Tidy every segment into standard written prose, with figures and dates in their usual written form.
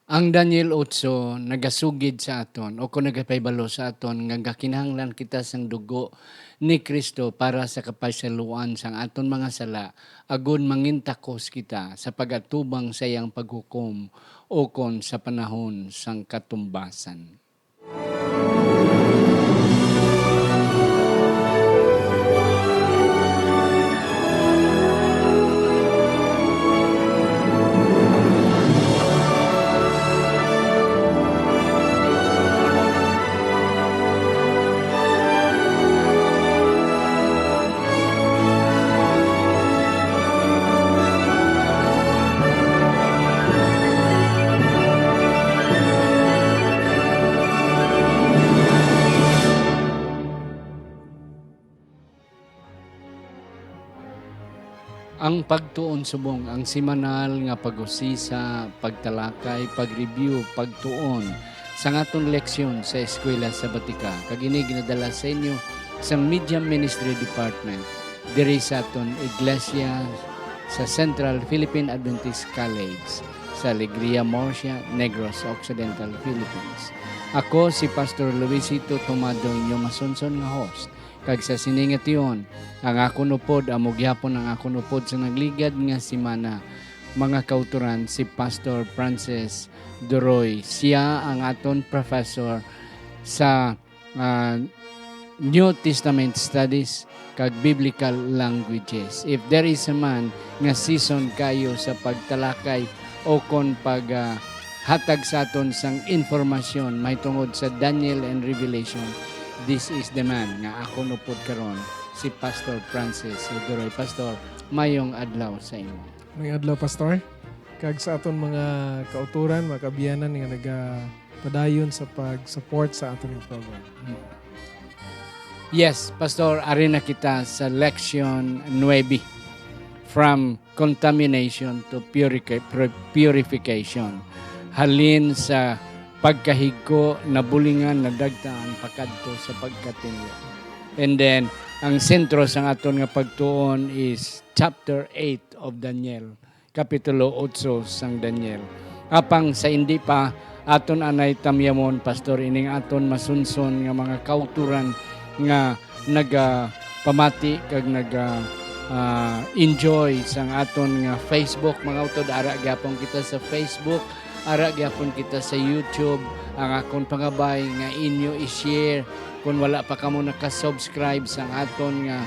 Ang Daniel 8 nagasugid sa aton o kung nagapaybalo sa aton nga gakinahanglan kita sang dugo ni Kristo para sa kapaysaluan sang aton mga sala agon mangintakos kita sa pagatubang sa iyang paghukom o kon sa panahon sang katumbasan. Ang pagtuon subong ang semanal nga pag-usisa, pagtalakay, pag-review, pagtuon sa aton leksyon sa eskwela sa Batika. Kag ini ginadala sa inyo sa Media Ministry Department diri sa aton iglesia sa Central Philippine Adventist College sa Alegria, Murcia, Negros Occidental, Philippines. Ako si Pastor Luisito Tomado, inyong masunson nga host. Kag sa siningation, ang akon upod, amo gyapon ang akon upod sa nagligad nga semana. Mga kauturan, si Pastor Francis Duroy. Siya ang aton professor sa New Testament Studies kag Biblical Languages. If there is a man nga season kayo sa pagtalakay o kon hatag sa aton sang informasyon may tungod sa Daniel and Revelation, this is the man nga ako nupod karon, si Pastor Francis Duroy. Pastor, mayong adlaw sa imo. Mayong adlaw, Pastor. Kag sa aton mga kauturan, mga kabiyanan nga nagapadayon sa pag-support sa aton program. Yes, Pastor, ari na kita sa Lection 9, from contamination to purification. Halin sa pagkahigko, nabulingan, nadagtaan, pakadto sa pagkatinlo. And then, ang sentro sa aton nga pagtuon is chapter 8 of Daniel, kapitulo 8 sang Daniel. Apang sa hindi pa aton anay tamyamon, Pastor, ining aton masunson nga mga kauturan nga pamati kag enjoy sang aton nga Facebook. Mga utod, ara gyapon kita sa Facebook, ara gyapon kita sa YouTube. Ang akong pangabay nga inyo i-share kung wala pa kamo naka-subscribe sa aton nga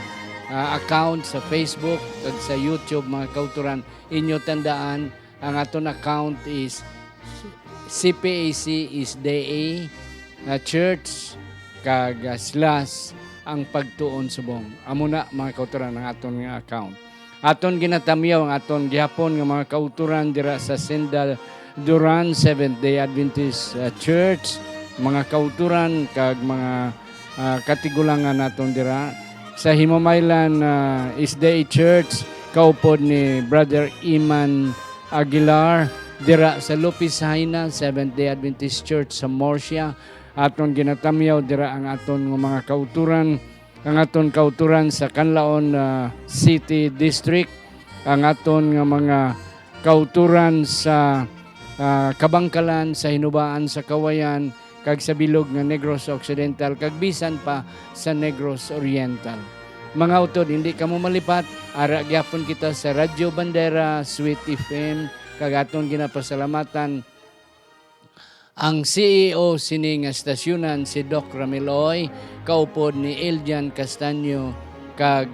account sa Facebook kag sa YouTube. Mga kauturan, inyo tandaan ang aton account is CPAC is DA Church kag slash ang pagtuon subong. Amo na mga kauturan ang aton nga account. Aton ginatamyaw ang aton gihapon nga mga kauturan dira sa Senda Duran Seventh-day Adventist Church, mga kauturan kag mga katigulangan naton dira sa Himamaylan Isday Church, kaupod ni Brother Iman Aguilar dira sa Lopez Haina Seventh-day Adventist Church sa Murcia. Aton ginatamyaw dira ang aton mga kauturan, ang aton kauturan sa Canlaon City District, ang aton nga mga kauturan sa Kabangkalan, sa Hinubaan, sa Kawayan, kag sa bilog nga Negros Occidental, kag bisan pa sa Negros Oriental. Mga utod, hindi ka mo malipat, ara gyapon kita sa Radyo Bandera, Sweet FM, kag aton ginapasalamatan ang CEO sining stasyunan si Doc Ramiloy, kaupod ni Eljan Castaño, kag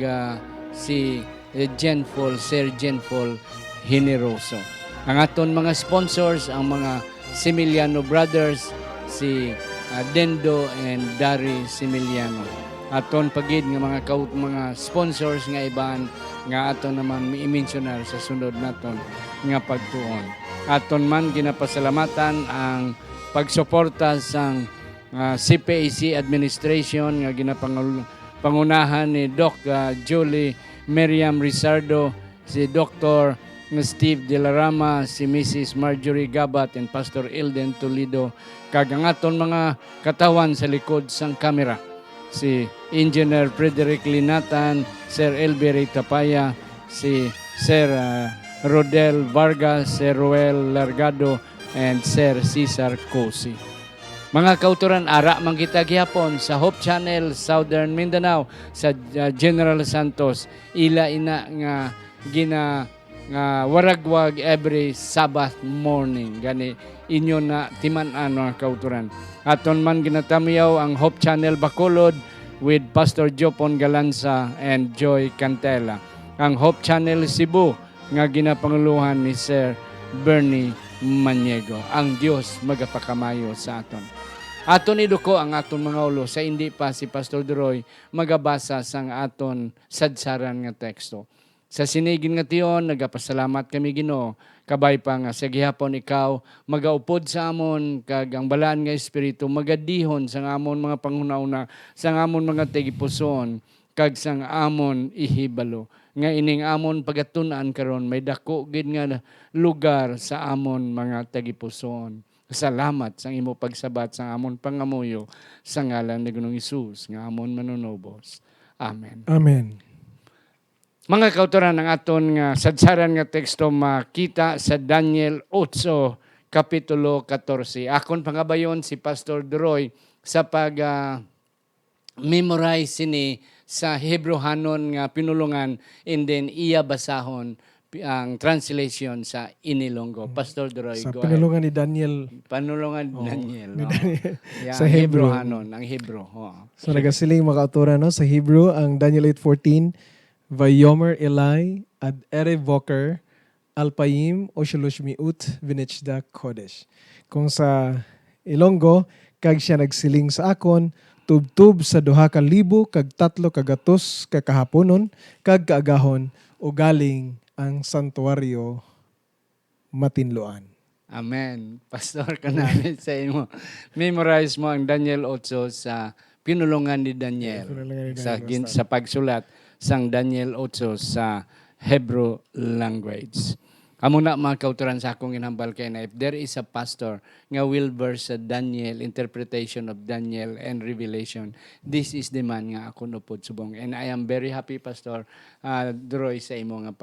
si Sir Genfol Generoso. Ang aton mga sponsors, ang mga Similiano Brothers, si Dendo and Dari Similiano. Aton pagid nga mga sponsors nga iban nga aton naman i-mentionar sa sunod naton nga pagtuon. Aton man ginapasalamatan ang pagsuporta sa CPAC administration nga ginapangunahan ni Doc Julie Miriam Rizardo, si Dr. Steve De La Rama, si Mrs. Marjorie Gabat, and Pastor Ilden Toledo, kag ang aton mga katawan sa likod sang kamera, si Engineer Frederick Linatan, Sir Elberry Tapaya, si Sir Rodel Vargas, Sir Roel Largado, and Sir Cesar Cosi. Mga kauturan, ara man kita gihapon sa Hope Channel Southern Mindanao sa General Santos, ila ina nga gina nga waragwag every Sabbath morning gani inyo na timan-an mga kauturan. Aton man ginatamiyaw ang Hope Channel Bacolod with Pastor Jopon Galanza and Joy Cantela. Ang Hope Channel Cebu nga ginapanguluhan ni Sir Bernie Maniego. Ang Dios magapakamayo sa aton. Aton iduko ang aton mga ulo sa hindi pa si Pastor Duroy magabasa sang aton sadsaran nga teksto. Sa sinigin nga tiyon, nagapasalamat kami Ginoo, kabay pa nga sa gihapon ikaw, magaupod sa amon, kag ang balaan nga Espiritu, magadihon sa amon mga panghuna-una, sa amon mga tegipuson, kag sang amon ihibalo. Nga ining amon pagatunan karon may dako gid nga lugar sa amon mga tegipuson. Salamat sa imo pagsabat sa amon pangamuyo sa ngalan ni Ginoong Hesus nga amon manunobos. Amen. Amen. Mga kauturan, ang aton nga sadsaran nga teksto makita sa Daniel 8, Kapitulo 14. Akon pangabayon si Pastor Duroy sa pag-memorize sini sa Hebrehanon nga pinulungan and then iya basahon ang translation sa Inilonggo. Pastor Duroy, Sa go ahead. pinulungan ni Daniel. Panulungan ni Daniel. Ni no? Daniel. Yeah, Sa Hebrew. Hebrehanon, ang Hebrew. So nagasiling mga kauturan no? Sa Hebrew, ang Daniel 8:14, Vayomer Eli ad ere voker alpayim o shaloshmiut vinechda kodesh. Kung sa Ilonggo, kag siya nagsiling sa akon, tubtub sa 2,000 kag 300 kakahaponon, kag kaagahon, o galing ang santuaryo matinluan. Amen. Pastor ka namin sa imo. Memorize mo ang Daniel 8 sa pinulungan ni Daniel. Pinulungan ni Sa, Daniel, sa pagsulat sang Daniel 8 sa Hebrew language. Amo na mga kauturan sa akong inhambal kay na if there is a pastor nga will verse sa Daniel, interpretation of Daniel and Revelation, this is the man nga ako nupod subong. And I am very happy, Pastor Duroy, sa imo nga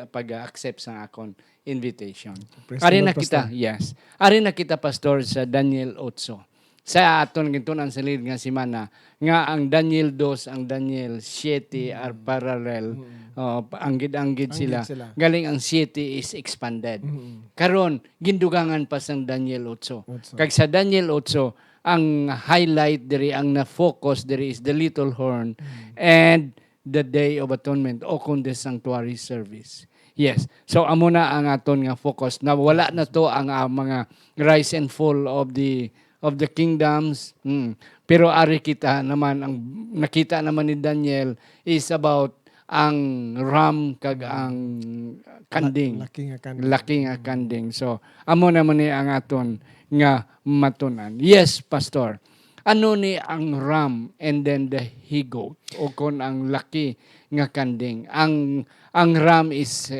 pag-accept sa akong invitation. Praise Ari the na Lord, kita, yes. Ari na kita, Pastor, sa Daniel 8. Sa aton gintunan sa lid nga semana nga ang Daniel 2, ang Daniel 7 are parallel. Anggid-anggid sila. Galing ang 7 is expanded. Karon gindugangan pa sang Daniel 8. Kag sa Daniel 8 ang highlight diri, ang na-focus diri is the little horn and the Day of Atonement o kun the sanctuary service. Yes. So amo na ang aton nga focus. Na wala na to ang mga rise and fall of the kingdoms. Pero ari kita naman, ang nakita naman ni Daniel is about ang ram kag ang kanding. Laki nga kanding. So, amo naman ni ang aton nga matunan. Yes, Pastor. Ano ni ang ram and then the he-goat? O kon ang laki nga kanding. Ang ram is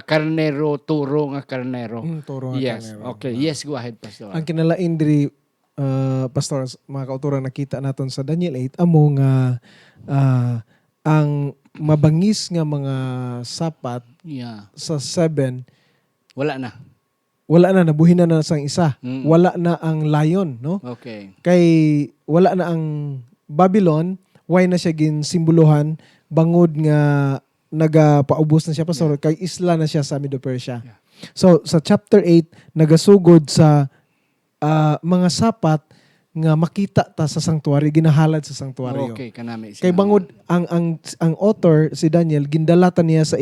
karnero, turo nga karnero. Turo nga yes. karnero. Okay. Yes, go ahead, Pastor. Ang kinalain diri, Pastor, mga kauturan nakita naton sa Daniel 8, amo nga ang mabangis nga mga sapat sa 7, wala na. Nabuhin na sang isa. Wala na ang lion, no? Okay. Kay wala na ang Babylon, why na siya ginsimbolohan bangod nga nagapaubos na siya, Pastor, kay isla na siya sa Medo-Persia. Yeah. So sa chapter 8 nagasugod sa mga sapat nga makita ta sa sanctuary, ginahalad sa sanctuaryo. Okay, kanami. Kay bangod ang author si Daniel gindalatan niya sa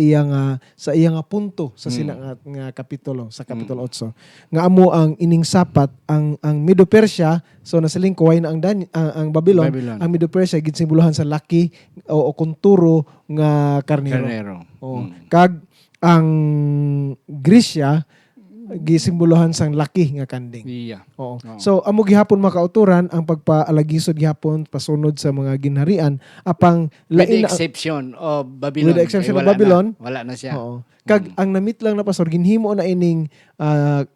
iyang punto sa sila nga kapitulo, sa kapitulo 8. Nga amo ang ining sapat ang Medo-Persia, so nasaling kuway na ang Babylon. Ang Medo-Persia ginsimbolohan sa laki o kunturo nga karnero. Kag ang Grisya gisimbolohan sang laki nga kanding. Yeah. Oo. So amo gihapon makauturan ang pagpaalagisod gihapon pasunod sa mga ginharian apang with the exception of Babylon. With the exception of Babylon, wala na siya. Oo. Kag ang namit lang na, Pastor, ginhimo na ining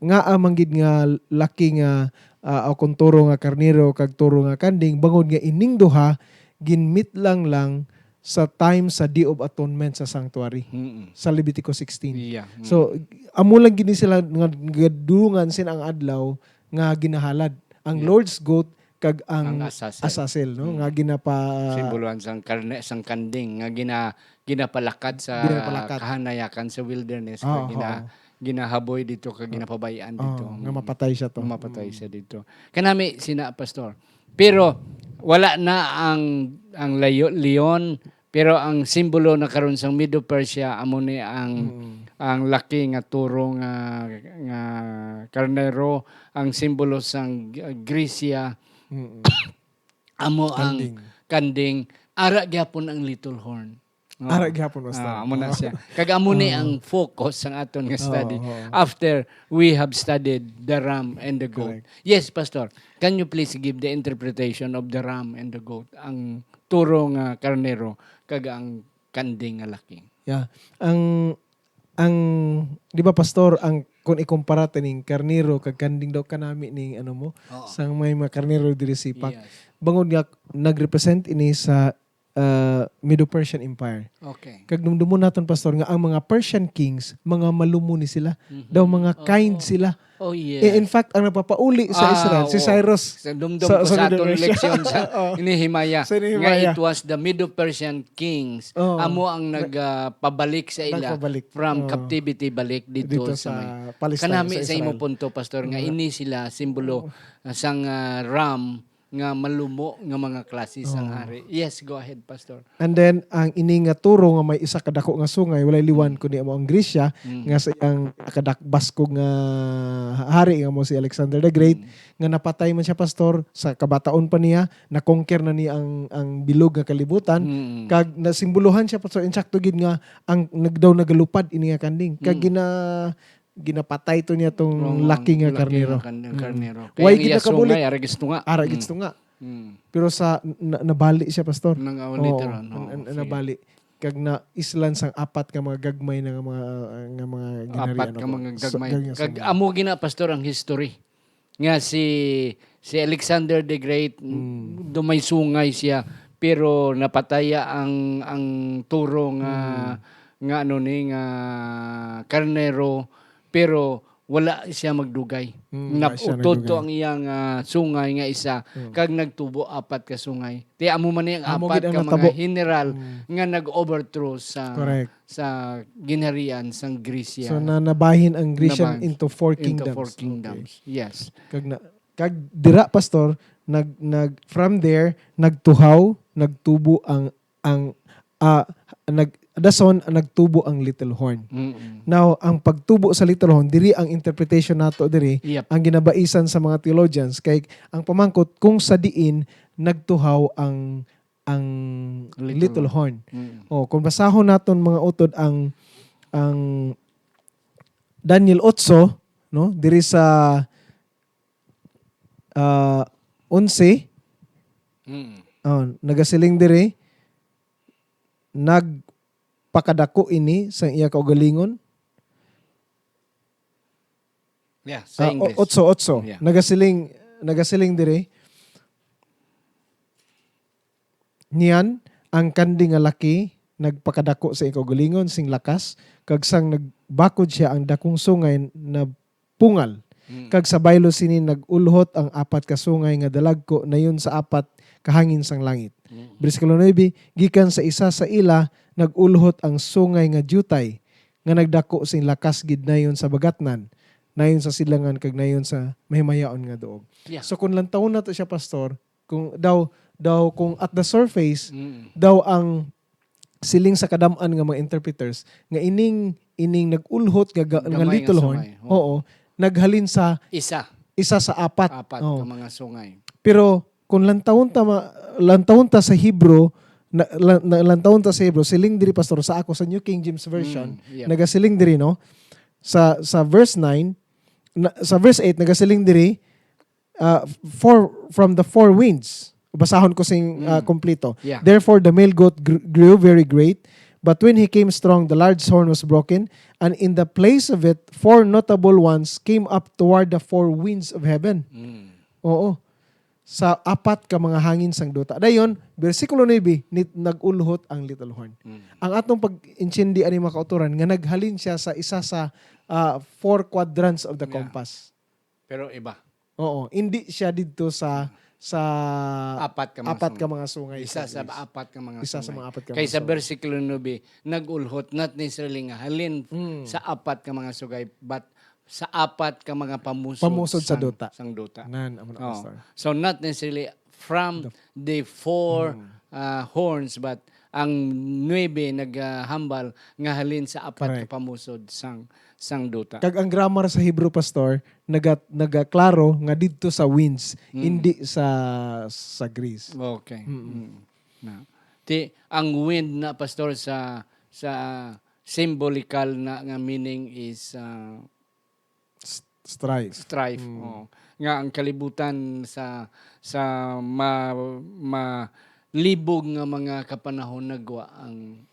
nga amanggid nga laki nga o kunturo nga karnero kag turo nga kanding bangod nga ining duha ginmit lang sa time sa Day of Atonement sa sanctuary Mm. sa Leviticus 16. Yeah. So amo lang gini sila nga gadungan sin ang adlaw nga ginahalad. Ang Lord's goat kag ang asasel, no, nga ginapa simbolohan sang karne sang kanding nga ginapalakad sa Ginapalakad. kahanayakan sa wilderness Oo, ginahaboy dito kag ginapabayaan dito. nga mapatay siya to. Mapatay siya dito. Kanami sina pastor. Pero wala na ang leon, pero ang simbolo na karon sang Medo Persia amo ni ang laki nga turo nga karnero, ang simbolo sang Grecia amo ang kanding, ara gyapon ang little horn. No? Ara gyapon pastor. Amo na siya. Kag amo ni ang focus sang aton nga study after we have studied the ram and the goat. Correct. Yes, pastor. Can you please give the interpretation of the ram and the goat? Ang turo nga karnero kag ang kanding nga laki. Yeah. Ang di ba pastor, ang kung ikumpara tining karnero kag kanding daw kanami ning ano mo, sang may mga karnero diri sipak. Yes. Bangon nga nagrepresent ini sa Medo-Persian Empire. Okay. Kag dumdumon naton pastor nga ang mga Persian kings, mga malumuni sila, daw mga kind sila. Oh yes. In fact, ang nagpapauli sa Israel si Cyrus. Sa dumdum ko sa atong Medo-Persia. leksyon sa Nehemiah. Sa Nehemiah. Nga it was the Medo-Persian kings amo ang nagpabalik sa ila Nagpabalik. from captivity balik dito, sa may Palestine, kanami sa sa imo Israel. punto pastor nga ini sila simbolo sang ram nga malumo nga mga klase sang hari. Yes, go ahead pastor. And then ang ini nga turo nga may isa kadako nga sungay walay liwan kundi amo ang Grisya nga sa iyang kadakbaskog nga hari nga mo si Alexander the Great nga napatay man siya pastor sa kabataon pa niya, na-conquer na niya ang bilog nga kalibutan kag nasimbolohan siya pastor insakto gid nga ang nagdaw nagalupad ini nga kanding kag ginapatay to niya tong laki nga karnero. Karnero. Why Kaya iya ginakabulit? sungay aragis tunga. Ara gits to nga. Pero sa nabali siya pastor. Nang Oo, literal. nabali. Kag na islan sang apat ka mga gagmay na nga mga ginari, Apat ka mga gagmay. Kag amo gina pastor ang history. Nga si Alexander the Great dumay sungay siya pero napataya ang turo nga ano ni nga karnero pero wala siya magdugay. Naputod to ang iyang sungay nga isa kag nagtubo apat ka sungay. Ti amo man ang Amo apat gid ang ka natabo. mga general nga nag-overthrow Correct. sa ginharian sang Grecia. So nabahin ang Grecian Nabahin. into four into kingdoms. four kingdoms. Yes. Kag dira pastor from there nagtuhaw, nagtubo nagtubo ang little horn. Now, ang pagtubo sa little horn, diri ang interpretation nato diri, Yep. ang ginabaisan sa mga theologians kay ang pamangkot kung sa diin nagtuhaw ang little horn. Kung basahon naton mga utod ang Daniel 8, no, diri sa 11, nagasiling diri nagpakadako ini sa iya kaugalingon. Yeah, sa English. 8. Yeah. Nagasiling diri. Niyan ang kandi nga laki nagpakadako sa iyang kaugalingon sing lakas kag sang nagbakod siya ang dakong sungay na pungal. Kag sa baylo sini nagulhot ang apat ka sungay nga dalagko nayon sa apat kahangin sang langit. Bersikulo 9, gikan sa isa sa ila nagulhot ang sungay nga jutay nga nagdako sing lakas gid nayon sa bagatnan, nayon sa silangan kag nayon sa mahimayaon nga duog. Yeah. So kung lantawon nato siya pastor, kung kung at the surface daw ang siling sa kadam-an nga mga interpreters nga ining nagulhot nga Gamay little nga horn, sungay. oo, naghalin sa Isa. sa apat. Apat Oo. ka mga sungay. Pero kung lantawon ta sa Hebrew, lantawon ta sa Hebrew, siling diri pastor sa ako sa New King James Version, Yep. nagasiling diri no. Sa verse 9, sa verse 8 nagasiling diri from the four winds. Basahon ko sing kompleto. Yeah. Therefore the male goat grew very great, but when he came strong, the large horn was broken, and in the place of it, four notable ones came up toward the four winds of heaven. Oo. sa apat ka mga hangin sang duta. Dayon, bersikulo 9, nagulhot ang little horn. Ang atong pag-inchindi ani mga kauturan nga naghalin siya sa isa sa 4 quadrants of the Yeah. compass. Pero iba. Oo, hindi siya dito sa Apat ka mga apat ka sungay. mga sungay. Isa sa apat ka mga Isa sa sungay. mga apat ka mga Kaysa sungay. versikulo 9, nag-ulhot, not necessarily nga halin sa apat ka mga sugay, but sa apat ka mga pamusod, Pamusod sa duta. Sang duta. Nan, amo na, Oh. pastor. So not necessarily from the 4 horns, but ang 9 naghambal nga halin sa apat Correct. ka pamusod sang duta. Kag ang grammar sa Hebrew, pastor, nagaklaro nga didto sa winds, hindi sa Greece. Okay. Na. Ang wind na pastor sa symbolical na nga meaning is Strife. strife. Oh. Nga ang kalibutan sa libog nga mga kapanahon nagwa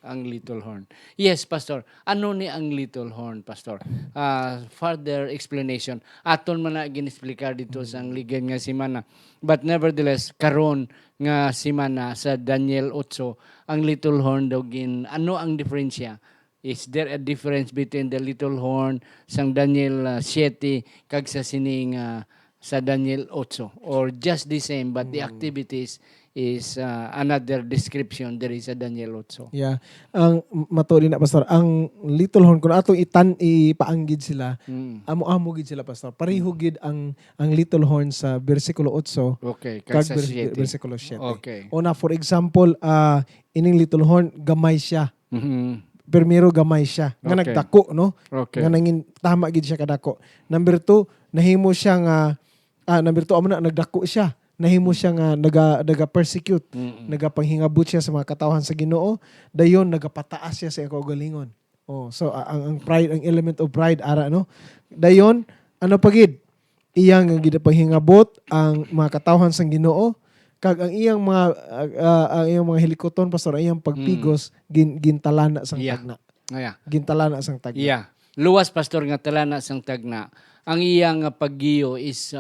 ang little horn. Yes, pastor. Ano ni ang little horn, pastor? Further explanation. Aton man na ginisplika dito sa ang ligan nga simana. But nevertheless, karon nga simana sa Daniel 8, ang little horn daw ano ang diferensya? Is there a difference between the little horn sang Daniel 7 kag sa sining sa Daniel 8, or just the same but the activities is another description there is sa Daniel 8? Yeah. Ang matuli na, pastor, ang little horn kung atong ipaanggid sila, amo-amo gid sila, pastor. Pareho gid ang little horn sa bersikulo 8 Okay, kag kag sa 7. bersikulo 7. Okay. Una, for example, ining little horn gamay siya. Mhm. Primero gamay siya nga Okay. nagdako, no? Okay. Nga nangin tama gid siya kadako. Number 2, nahimo siya nga number 2 amo na nagdako siya. Nahimo siya nga naga-persecute, nagapanghingabot siya sa mga katawhan sa Ginoo, dayon nagapataas siya sa iyang kaugalingon. Oh, so ang pride, ang element of pride ara, no? Dayon ano pagid? Iyang nga gidapanghingabot ang mga katawhan sa Ginoo, kag ang iyang mga hilikoton, pastor, ang iyang pagpigos gintalana sang Yeah. tagna. Ngaya. Gintalana sang tagna. Yeah. Luwas, pastor, nga talana sang tagna. Ang iyang paggiyo is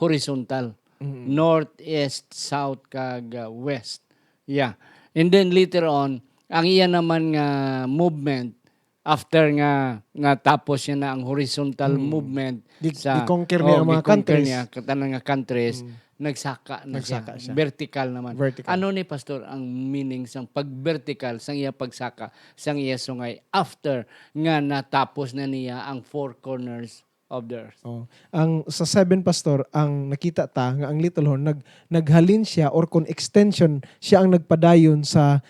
horizontal. North, east, south, kag west. Yeah. And then later on, ang iya naman nga movement after nga tapos siya na ang horizontal movement Gi-conquer niya ang mga gi-conquer countries. niya katanang nga countries, nagsaka Nagsaka siya. Vertical naman. Vertical. Ano ni pastor ang meaning sang pag-vertical sang iya pagsaka sang iya sungay after nga natapos na niya ang 4 corners of the earth? Oh. Ang sa 7, pastor, ang nakita ta nga ang little horn naghalin siya, or kung extension siya ang nagpadayon sa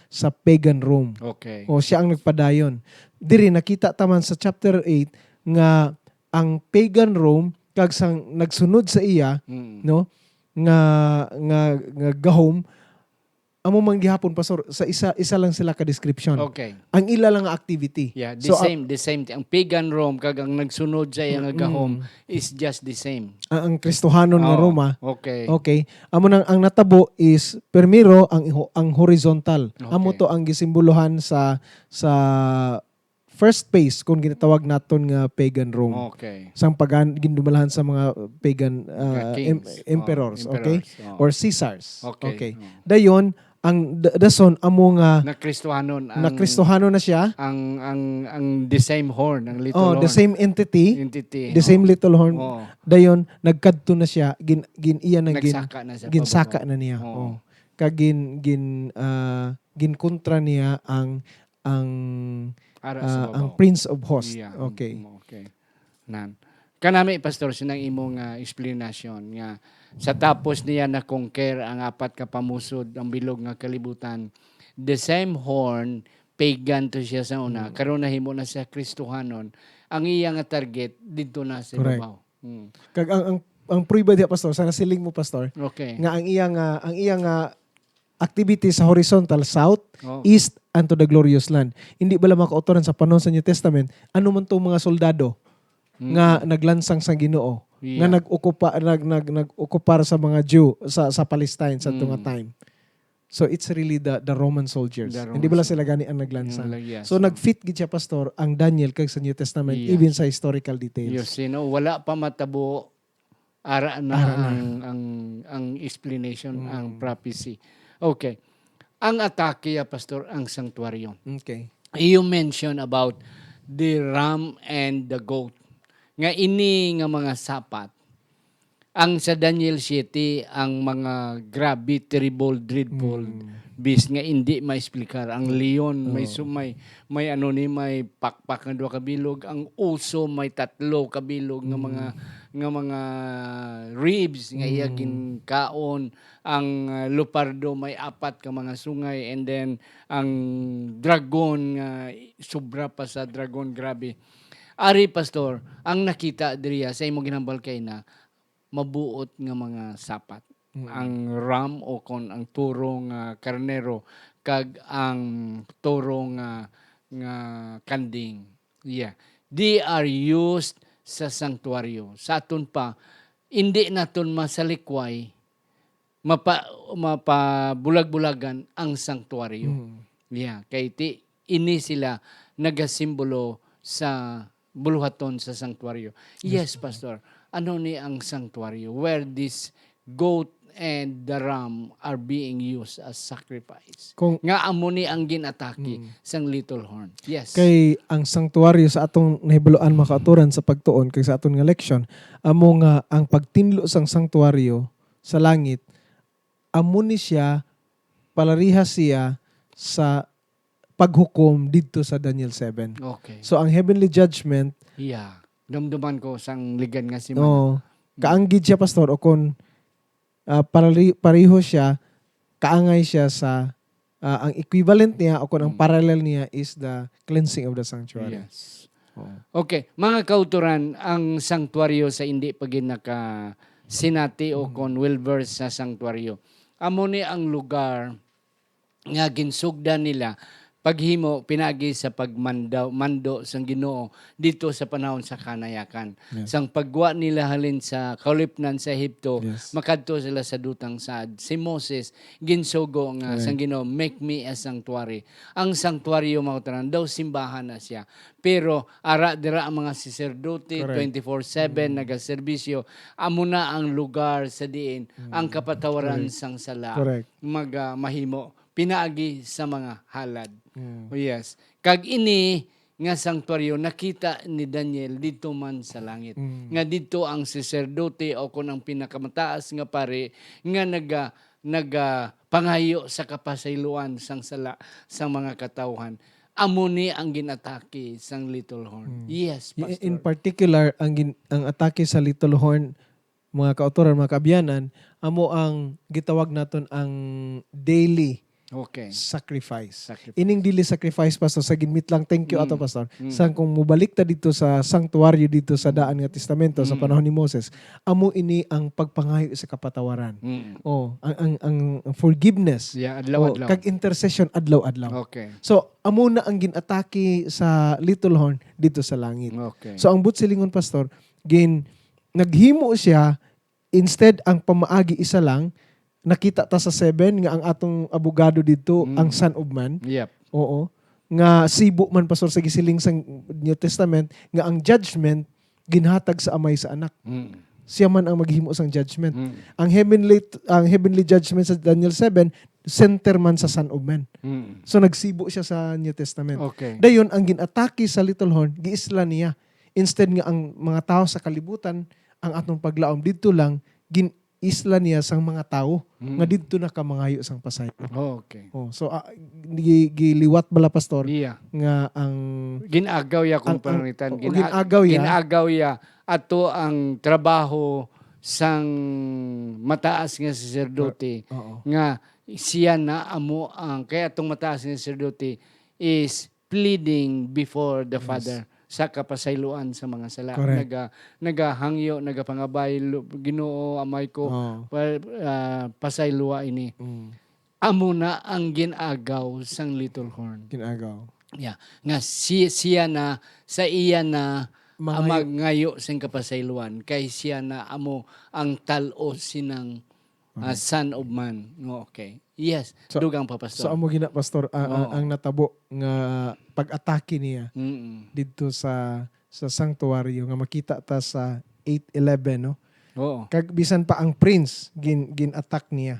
pagan Rome. Okay. O siya ang nagpadayon. Diri nakita ta man sa chapter 8 nga ang pagan Rome kag sang nagsunod sa iya, no, nga gahom, amo man gihapon, pastor, sa isa lang sila ka description. Okay. Ang ila lang nga activity. Yeah, So, the same. Ang pagan Rome kag ang nagsunod sa iya nga gahom is just the same. ang Kristohanon nga Oo. Roma, Okay. okay, amo nang ang natabo is permiro ang horizontal. Amo Okay. to ang gisimbolohan sa first phase kung ginatawag naton nga pagan Rome. Okay. Sang gindumalahan sa mga pagan Kings. emperors, okay? Oh. Or Caesars. Okay. Dayon ang dason amo nga Na Kristohanon ang nakristohano na siya. ang the same horn, ang little horn. The same entity, entity. the same little horn. Oh. Dayon nagkadto na siya, iya nang Nagsaka na siya. ginsaka pababa. na niya. Oo. Kag ginkontra niya ang Ara sa ang babaw. Prince of Hosts. Yeah. Okay. Okay. Nan. Kanami, pastor, sinang imong explanation nga sa tapos niya na conquer ang apat ka pamusod ang bilog nga kalibutan, the same horn pagan to siya sa una, karon nahimo na siya Kristohanon, ang iya nga target didto na sa Correct. babaw. Kag ang prueba diha, pastor, sa nasiling mo, pastor, Okay. nga ang iyang activity sa horizontal, south, Oh. east, and to the glorious land. Hindi bala makautoran sa panahon sa New Testament, ano man tong mga soldado nga naglansang sa Ginoo, nga Yeah. nag-okupar sa mga Jew sa Palestine sa tunga time. So it's really the Roman soldiers. The Roman Hindi bala sila gani ang naglansang. Yes. So nag-fit gid siya, pastor, ang Daniel kag sa New Testament, Yes. even sa historical You details. see, no? Wala pa matabo ara na Ara na. ang explanation, ang prophecy. Okay. Ang atake, Pastor, ang sanctuaryo. Okay. You mentioned about the ram and the goat. Nga ini nga mga sapat. Ang sa Daniel 7, ang mga grabe, terrible, dreadful beast nga hindi ma-explicar. Ang leon, may ano ni, may pakpak nga 2 kabilog. Ang uso, may 3 kabilog nga mga ribs nga iya ginkaon. Ang leopardo, may 4 ka mga sungay. And then, ang dragon, sobra pa sa dragon, grabe. Ari, Pastor, ang nakita diriya sa imong ginambal kay na, mabuot nga mga sapat. Ang ram o kon ang turo nga karnero kag ang turo nga kanding. Yeah. They are used sa sanctuaryo. Sa aton pa, hindi naton masalikway mapabulag-bulagan ang sanctuaryo. Yeah. Kay ini sila nagasimbolo sa buluhaton sa sanctuaryo. Yes, Pastor. Ano ni ang sanctuaryo where this goat and the ram are being used as sacrifice. Nga amo ni ang ginatake sang little horn. Yes. Kay ang sanctuaryo sa atong nahibaluan makaturan sa pagtuon kay sa aton nga leksyon, amo nga ang pagtinlo sang sanctuaryo sa langit, amo ni siya palarihas siya sa paghukom didto sa Daniel 7. Okay. So ang heavenly judgment, Yeah. Dumduman ko sang ligan nga si Mana. kaanggid siya, Pastor, o kung pareho siya, kaangay siya sa ang equivalent niya o kung ang parallel niya is the cleansing of the sanctuary. Yes. Okay, mga kauturan, ang sanctuaryo sa hindi pagin sinati o kung well-versed sa sanctuaryo. Amo ni ang lugar nga ginsugdan nila paghimo pinagi sa mando sang Ginoo dito sa panahon sa kanayakan. Yes. Sang pagwa nila halin sa kaulipnan sa Ehipto, Yes. makadto sila sa dutang saad. Si Moses ginsugo nga sang Ginoo, make me a sanctuary. Ang sanctuaryo mao daw simbahan na siya. Pero ara dira ang mga saserdote 24/7 nagaserbisyo. Amo na ang lugar sa diin ang kapatawaran sang sala mahimo pinaagi sa mga halad. Oh yes. Kag ini nga sanctuaryo nakita ni Daniel dito man sa langit. Nga dito ang saserdote o kun ang pinakamataas nga pare nga naga pangayo sa kapasayloan sang sala sang mga katawhan. Amo ni ang ginatake sang little horn. Yes, Pastor. In particular, ang atake sa little horn, mga kautoran, mga kaabyanan, amo ang gitawag naton ang daily sacrifice. Ining daily sacrifice, Pastor, sa ginmit lang, thank you ato, Pastor. Sang kung mubalik ta dito sa sanctuaryo dito sa daan nga testamento sa panahon ni Moses, amo ini ang pagpangayo sa kapatawaran. Ang forgiveness. Yeah, adlaw-adlaw. Kag intercession adlaw-adlaw. Okay. So, amo na ang ginatake sa little horn dito sa langit. Okay. So, ang butsilingon, Pastor, naghimo siya, instead ang pamaagi isa lang, nakita ta sa 7 nga ang atong abogado dito ang Son of Man. Yep. Oo. Nga sibo man, Pastor, sa gisiling sa New Testament nga ang judgment ginhatag sa amay sa anak. Siya man ang maghimo sang judgment. Ang heavenly judgment sa Daniel 7 center man sa Son of Man. So nagsibo siya sa New Testament. Okay. Dayon ang ginatake sa little horn, giisla niya. Instead nga ang mga tao sa kalibutan ang atong paglaom didto lang isla niya sang mga tao nga didto na kamangayo sang pasay. Okay. So giliwat bala, Pastor, nga ang ginagaw ya kung panangitan. Ginagaw ya ato ang trabaho sang mataas nga saserdote nga siya na amo ang kaya atong mataas nga saserdote is pleading before the Father sa kapasayloan sa mga sala. Nagahangyo, nagapangabay, Ginoo, amay ko, pasayloa ini. Amo na ang ginagaw sang little horn. Ginagaw. Yeah. Nga siya na, sa iya na, magngayo sang kapasayloan, kay siya na amo ang talo sinang Son of Man. Okay. Yes. So, dugang pa, Pastor. So, amo gina, Pastor, ang natabo nga pag-atake niya dito sa sanctuaryo nga makita ta sa 8:11, no? Oo. Kag bisan pa ang prince gin-attack niya.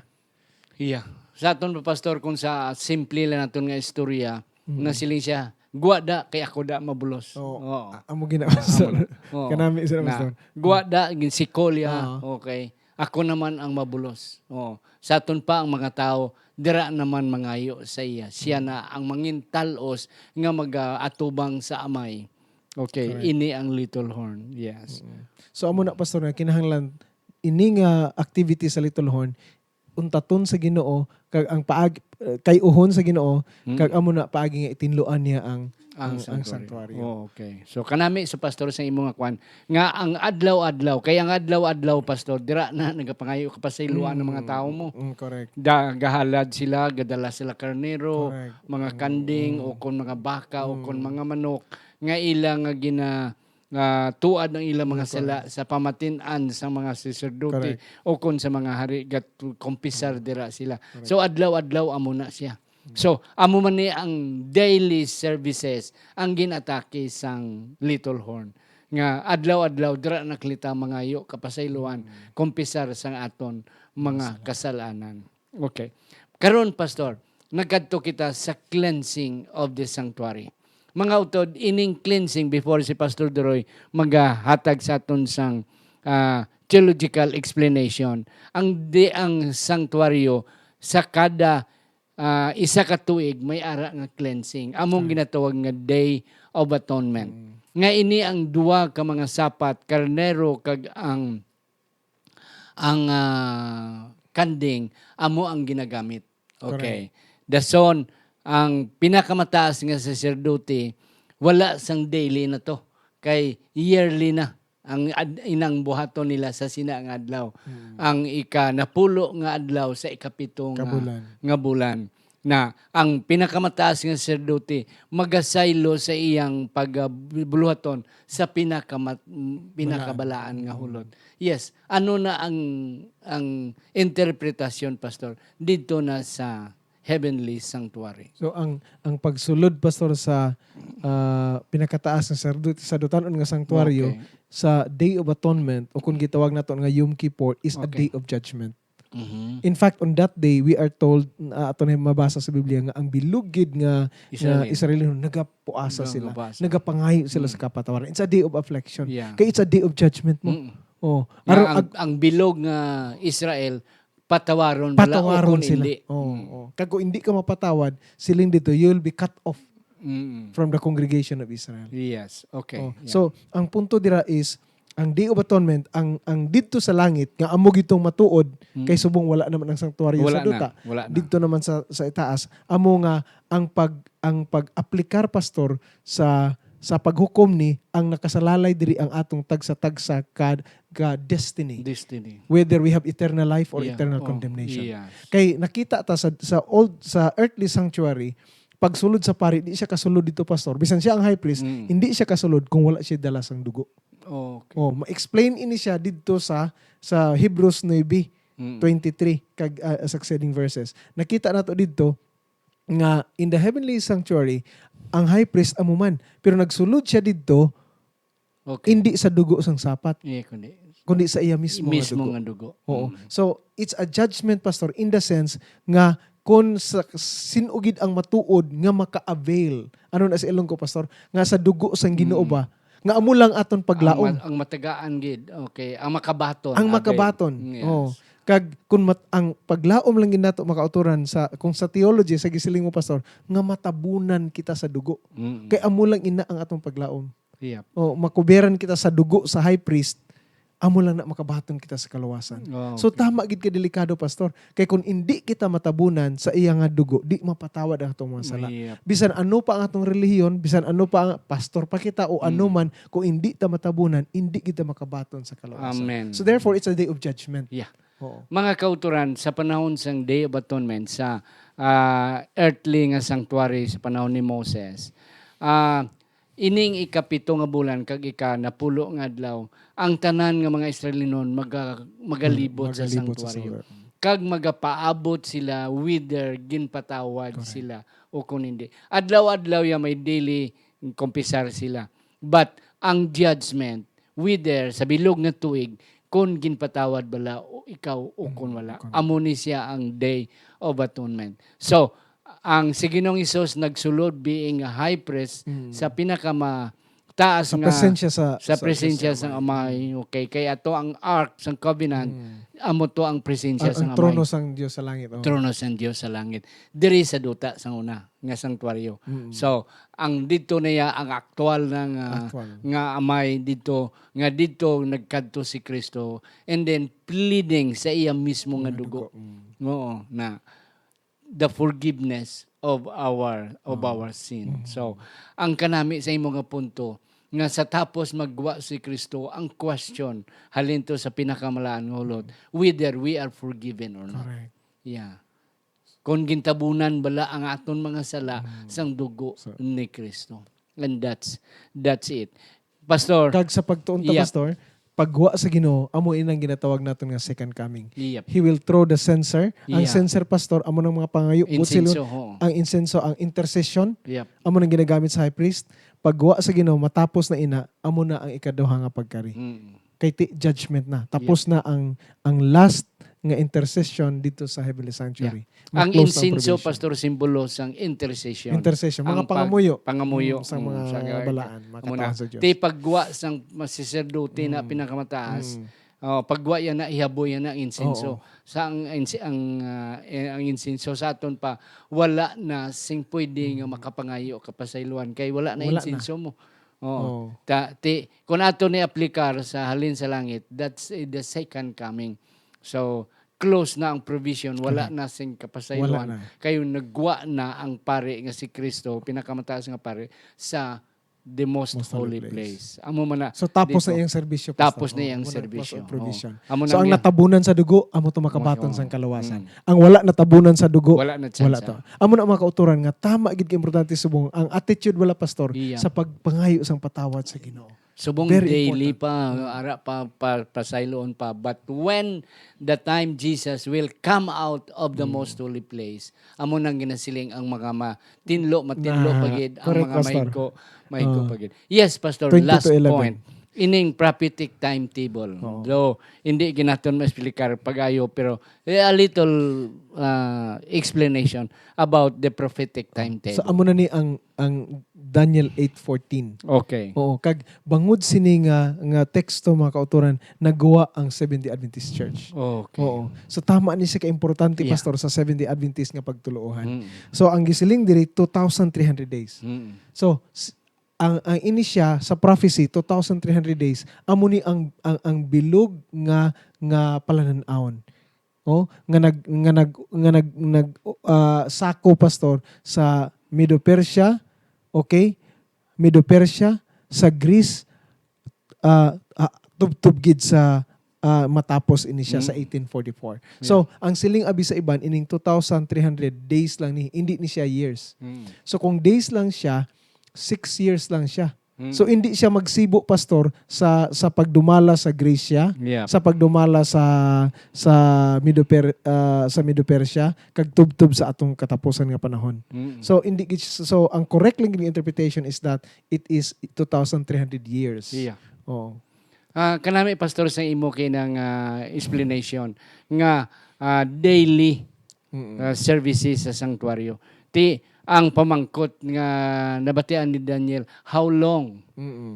Iya. Sa aton pa pastor kung sa simple lang naton nga istorya na siling siya guwa da kay ako da mabulos. Oo. Amo gina pastor. Oo. Kanami sila Na, pastor. guwa da ginsikolya. Okay. Ako naman ang mabulos. Oo. Sa aton pa ang mga tao dira naman mangayo sa iya. Siya na ang mangintalos nga mag-atubang sa amay. Okay, ini ang little horn. Yes. So amo na pastor nga kinahanglan ini nga activity sa Little Horn untaton sa Ginoo kag ang kay uhon sa Ginoo kag amo na paagi nga itinluan niya ang sanctuary. Oh, okay. So kanami sa pastor sa imo nga kwan nga ang adlaw-adlaw kay ang adlaw-adlaw pastor dira na nagapangayo ka pa sa iluan ng mga tao mo. Correct. Gahalad sila, gadala sila karnero, Correct. mga kanding o kon mga baka o kon mga manok nga ilang nga tuad ng ilang mga sala sa pamatin-an sa mga sacerdote o kon sa mga hari gat kompisar dira sila. So adlaw-adlaw amo na siya. So amo man ni ang daily services ang ginatake sang Little Horn nga adlaw-adlaw dira nakita mangayo kapasayloan kompisar sang aton mga kasalanan. Okay. Karon pastor, nagkadto kita sa cleansing of the sanctuary. Mga utod, ining cleansing before si Pastor Duroy maghatag sa aton sang theological explanation. Ang sanctuaryo sa kada isa ka tuig may ara nga cleansing. Among ginatawag nga Day of Atonement. Nga ini ang duwa ka mga sapat, karnero kag ang kanding amo ang ginagamit. Okay. Dason ang pinakamataas nga sacerdote, wala sang daily na to. Kay yearly na ang inang buhaton nila sa sina nga adlaw. Ang napulo nga adlaw sa ikapito nga bulan. Na ang pinakamataas nga sacerdote magasaylo sa iyang pagbuluhaton sa pinakabalaan nga hulod. Yes, ano na ang interpretasyon pastor dito na sa heavenly sanctuary. So ang pagsulod pastor sa pinakataas nga sadutan nga sanctuaryo sa Day of Atonement o kung gitawag nato nga Yom Kippur is a day of judgment. In fact, on that day, we are told, ato na mabasa sa Biblia, nga ang bilugid nga Israelino, nagapuasa sila. Nagapangayo sila sa kapatawaran. It's a day of affliction. Kaya it's a day of judgment mo. Ang bilog nga Israel, patawaron sila. Hindi. Kag kung hindi ka mapatawad, siling dito, you'll be cut off from the congregation of Israel. Yes. Okay. So, ang punto dira is, ang Day of Atonement, ang dito sa langit, nga amo gitong matuod, kay subong wala naman ang sanctuaryo sa duta. Dito naman sa itaas, amo nga ang pag-aplikar pastor sa paghukom ni ang nakasalalay diri ang atong tagsa-tagsa ka destiny. Whether we have eternal life or eternal condemnation. Kay nakita ta sa earthly sanctuary, pagsulod sa pari, di siya kasulod dito pastor. Bisan siya ang high priest, hindi siya kasulod kung wala siya dala sang dugo. Ma-explain ini siya dito sa Hebrews 9:23 kag succeeding verses. Nakita nato dito nga in the heavenly sanctuary ang high priest amuman, pero nagsulod siya dito hindi sa dugo sang sapat. Kundi sa iya mismo nga dugo. So it's a judgment pastor in the sense nga kung sinugid ang matuod nga maka-avail. Ano na sa ilong ko pastor? Nga sa dugo sang Ginoo ba? Nga amo lang aton paglaom. Ang matagaan gid. Okay, ang makabaton. Ang makabaton. Yes. Kag kun ang paglaom lang gid nato makauturan kung sa theology sa gisiling mo pastor nga matabunan kita sa dugo. Kay amo lang ina ang atong paglaom. Makuberan kita sa dugo sa high priest. Amo lang na makabaton kita sa kaluwasan. So tama gid ka delikado pastor. Kay kung hindi kita matabunan sa iya nga dugo, di mapatawad ang atong mga sala. Bisan ano pa ang atong relihiyon, bisan ano pa ang pastor pa kita o ano man, kung hindi ta matabunan, hindi kita makabaton sa kaluwasan. Amen. So therefore it's a day of judgment. Mga kauturan sa panahon sang Day of Atonement sa earthly nga sanctuary sa panahon ni Moses. Ining ikapito nga bulan kag napulo nga adlaw ang tanan nga mga Israelinon magalibot sa sanctuary. Kag magapaabot sila whether ginpatawad sila o kung hindi. Adlaw-adlaw ya may daily kompisar sila. But ang judgment whether sa bilog nga tuig kun ginpatawad bala o ikaw o kun wala. Amo ni siya ang Day of Atonement. So, ang si Ginoong Hesus nagsulod being a high priest sa taas Sa nga presensya sa presensya sa Amay. Okay, kaya to ang ark sa covenant, amo to ang presensya sa ang Amay. trono sang Dios sa langit. Trono sang Dios sa langit. Diri sa duta sang una nga sanctuaryo. So, ang dito niya ang aktual na nga Amay dito nagkadto si Kristo, and then pleading sa iya mismo nga dugo. Oo, na the forgiveness of our sin. So, ang kanami sa imo nga punto nga sa tapos magwa si Kristo, ang question halin to sa pinakamalaan nga hulod, whether we are forgiven or not. Correct. Yeah. Kung gintabunan bala ang aton mga sala sang dugo ni Kristo. And that's it. Pastor. Kag sa pagtuon ta, Yep. Pastor, pagwa sa Ginoo, amo inang ginatawag naton nga second coming. Yep. He will throw the censer. Ang Yeah. censer, Pastor, amo ng mga pangayo. Insenso. ho. Ang insenso, ang intercession, Yep. amo nang ginagamit sa high priest. Pagwa sa Ginoo, matapos na ina, amo na ang ikaduha nga pagkari. Kay judgment na. Tapos na ang last nga intercession dito sa heavenly sanctuary. Ang Ma-close na insenso, provision. Pastor, simbolo sang intercession. Intercession, mga Ang pangamuyo. Pangamuyo. Sa mga balaan, mga katawan sa Diyos. Ti pagwa sang masiserdote na pinakamataas. Pagwa yan na ihaboy yan na insenso. Sa ang insenso sa aton pa wala na sing pwede nga makapangayo kapasayloan kay wala na Wala insenso mo. Oo. Kung ato ni aplikar sa halin sa langit, that's the second coming. So close na ang provision, wala na sing Wala kapasayloan. na. Kayo nagwa na ang pare nga si Kristo, pinakamataas nga pare sa the most holy place. Amo man na. So tapos dito. na iyang serbisyo. Tapos Pastor. na iyang Amo serbisyo. provision. Amo So ang na natabunan sa dugo, amo to makabaton Oo. sang kalawasan. Ang wala natabunan sa dugo, wala na wala chance. to. Amo na mga kauturan nga tama gid ka importante subong ang attitude wala, Pastor, Iya. sa pagpangayo sang patawad sa Ginoo. Subong Very daily pa, ara pa sayloon pa. But when the time Jesus will come out of the most holy place, amo nang ginasiling ang mga matinlo Na- pagid, ang correct, mga Pastor. mahigko pagid. Yes, Pastor, 20 last to 11. point. Ining prophetic timetable. Though, hindi ginaton ma-explicar pag-ayo, pero a little explanation about the prophetic timetable. So amo na ni ang Daniel 8:14. Okay. Oo, kag bangod sini nga teksto mga kauturan nagawa ang Seventh-day Adventist Church. Okay. Oo. So tama ni siya ka-importante, Yeah. Pastor, sa Seventh-day Adventist nga pagtuluohan. Mm. So ang gisiling diri 2,300 days. Mm. So ang ini siya sa prophecy 2,300 days amo ni ang bilog nga palanan-awon. Oh, sako, Pastor, sa Medo-Persia, okay? Medo-Persia, sa Greece, tubtub gid sa matapos ini siya sa 1844. So, ang siling abi sa iban ining 2,300 days lang ni, hindi ni siya years. Mm. So kung days lang siya, 6 years lang siya. Mm. So hindi siya magsibo, Pastor, sa pagdumala sa Grecia, Yeah. sa pagdumala sa Medo-Persia, kag tubtub sa atong katapusan nga panahon. Mm. So ang correct lang yung interpretation is that it is 2,300 years. Yeah. Oh. Kanami, Pastor, sa imo kinang explanation nga daily services sa sanctuaryo. Ang pamangkot nga nabatian ni Daniel, how long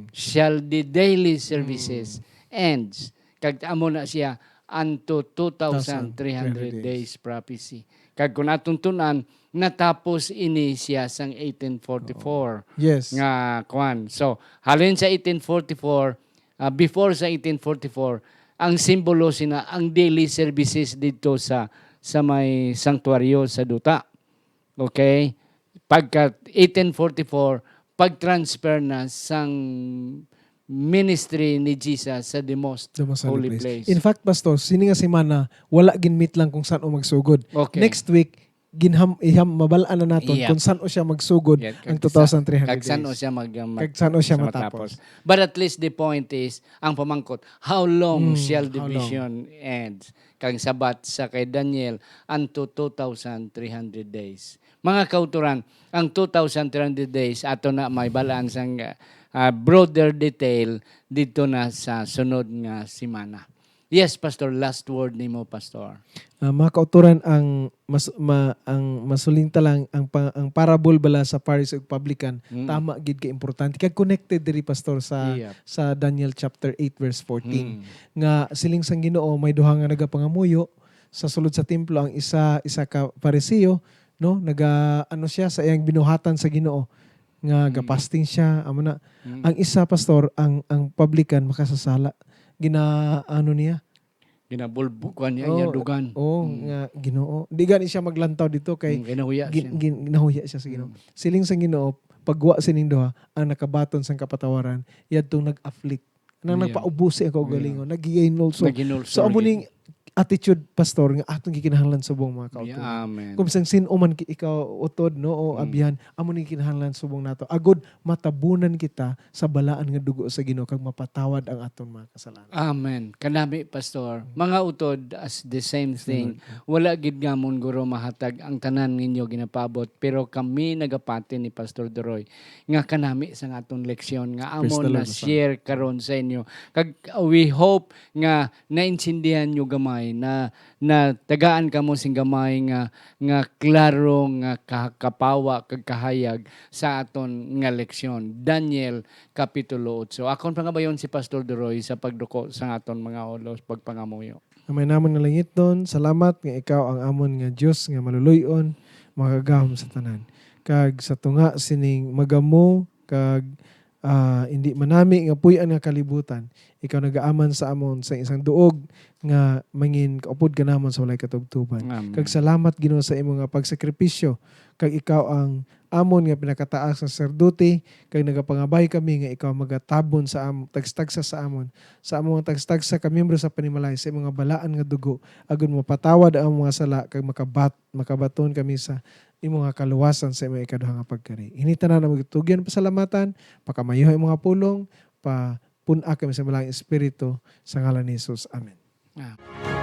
shall the daily services ends? Kag amo na siya unto 2,300 days prophecy. Kag kung atong tunan, natapos ini siya sang 1844 Yes. nga kwan. So, halin sa 1844, before sa 1844, ang simbolo sina ang daily services dito sa may sanctuaryo sa duta. Okay? Pagka 1844, pag-transfer na sang ministry ni Jesus sa the most Sa mas holy place. In fact, Pastor, sini nga semana, wala ginmeet lang kung saan o magsugod. Okay. Next week, mabalaan na naton Yep. kung saan o siya magsugod Yeah, ang 2,300 kag saan o days. siya Kag saan o siya matapos. But at least the point is, ang pamangkot, how long shall the how long? vision end? Kag sabat sa kay Daniel, unto 2,300 days. Mga kauturan, ang 2,300 days, ato na may balaan sang broader detail dito na sa sunod nga simana. Yes, Pastor. Last word ni mo, Pastor. Mga kauturan, ang masulinta lang ang parable bala sa Pharisee ug Publican, tama gid ka importante kag connected diri pastor Yep. sa Daniel chapter 8 verse 14 Mm. nga siling sang Ginoo may duha nga nagapangamuyo sa sulod sa templo. Ang isa ka Pariseo, no, ano siya sa iyang binuhatan sa Ginoo nga gapasting siya amo na. Ang isa pastor, ang Publican makasasala ano niya. Ginabulbukan niya, Oh, iya dugan. nga Ginoo. Di gani siya maglantaw dito kay Ginahuya siya. ginahuya siya sa Ginoo. Siling sa Ginoo, pagwa sining duha, ang nakabaton sang kapatawaran, yadtong nag-afflict. Nang Yeah. nagpaubusi ako galingon, nag-gain also. Naginulsor So amo gid. ning attitude pastor nga atong gikinahanglan subong mga kauturan. Yeah, amen. Kung bisang sin man ikaw utod no o abihan, amo ning kinahanglan subong nato. Agod matabunan kita sa balaan nga dugo sa Ginoo kag mapatawad ang aton mga kasalanan. Amen. Kanami, Pastor. Mga utod, as the same thing. Wala gid gamon guro mahatag ang tanan ninyo ginapabot. Pero kami nagapati ni Pastor Doroy nga kanami sa atong leksyon nga Praise amon the na Lord, Pastor. share karon sa inyo. Kag we hope nga naintindihan nyo gamay na tagaan kamo sing gamay nga klaro nga kapawa kag kahayag sa aton nga leksyon. Daniel kapitulo 8. Akon pangabayon si Pastor Doroy sa pagduko sa aton mga ulos pagpangamuyo. Amay namon nga langit doon, salamat nga ikaw ang amon nga Dios nga maluluyon, makagahom sa tanan. Kag sa tunga sining magamo kag hindi manami nga puy-an nga kalibutan. Ikaw nagaaman sa amon sa isang duog nga mangin kaupod ka namon sa walay katubtuban. Amen. Kag salamat Ginoo sa imo nga pagsakripisyo. Kag ikaw ang amon nga pinakataas nga sacerdote, kag nagapangabay kami nga ikaw magatabon sa tagstagsa sa amon. Sa among tagstagsa ka miyembro sa panimalay sa imong nga balaan nga dugo, agon mapatawad ang mga sala kag makabaton kami sa imong nga kaluwasan sa imong ikaduha nga pagkari. Hinitanan na magtugyan pasalamatan, pakamayuhay mga pulong, puna kami sa malang espiritu sa ngalan ni Jesus. Amen. Ah.